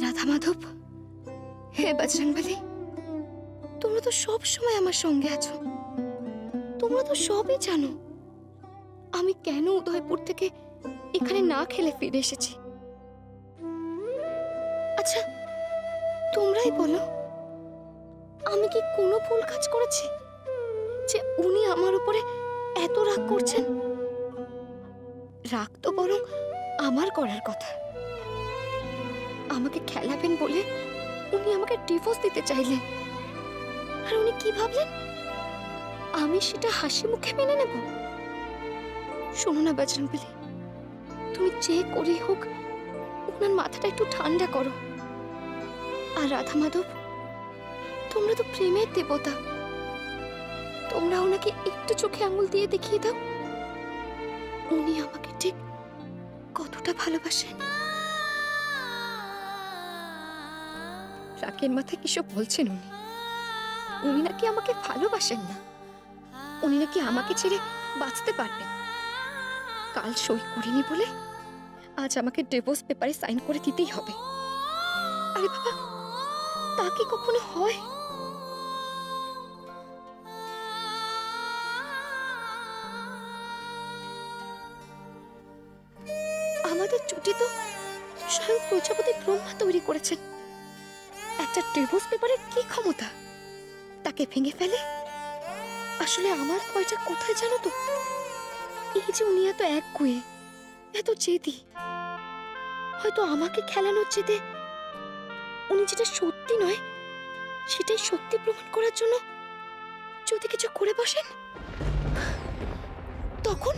রাধা মাধব, হে বজরংবলী, তোমরা তো সব সময় আমার সঙ্গে আছো, তোমরা তো সবই জানো আমি কেন উদয়পুর থেকে এখানে না খেলে ফিরে এসেছি। আচ্ছা তোমরাই বলো, আমি কি কোনো ভুল কাজ করেছি যে উনি আমার উপরে এত রাগ করছেন? রাগ তো বরং আমার করার কথা। আমাকে খেলাবেন বলে উনি আমাকে ডিভোর্স দিতে চাইলেন, আর উনি কি ভাবলেন আমি সেটা হাসি মুখে মেনে নেব? শোনো না বজরংবলী, তুমি যে করেই হোক ওনার মাথাটা একটু ঠান্ডা করো। আর রাধা মাধব, তোমরা তো প্রেমের দেবতা, তোমরা ওনাকে একটু চোখে আঙুল দিয়ে দেখিয়ে দাও উনি আমাকে ঠিক কতটা ভালোবাসেন। রাগের মাথায় কিসব বলছেন উনি? উনি নাকি আমাকে ভালোবাসেন না, উনি নাকি আমাকে ছেড়ে বাঁচতে পারবেন। কাল সই করিনি বলে আজ আমাকে ডিভোর্স পেপারে সাইন করে দিতেই হবে। আরে বাবা, তা কি কখনো হয়? আমাদের জুটি তো স্বয়ং প্রজাপতি ব্রহ্মা তৈরি করেছেন। একটা ডিভোর্স পেপারের কি ক্ষমতা তাকে ভেঙে ফেলে? আসলে আমার ভয়টা কোথায় জানো তো? এই যে উনি এত একগুঁয়ে, এত জেদি, হয়তো আমাকে খেলানোর জেদে উনি যেটা সত্যি নয় সেটাই সত্যি প্রমাণ করার জন্য যদি কিছু করে বসেন, তখন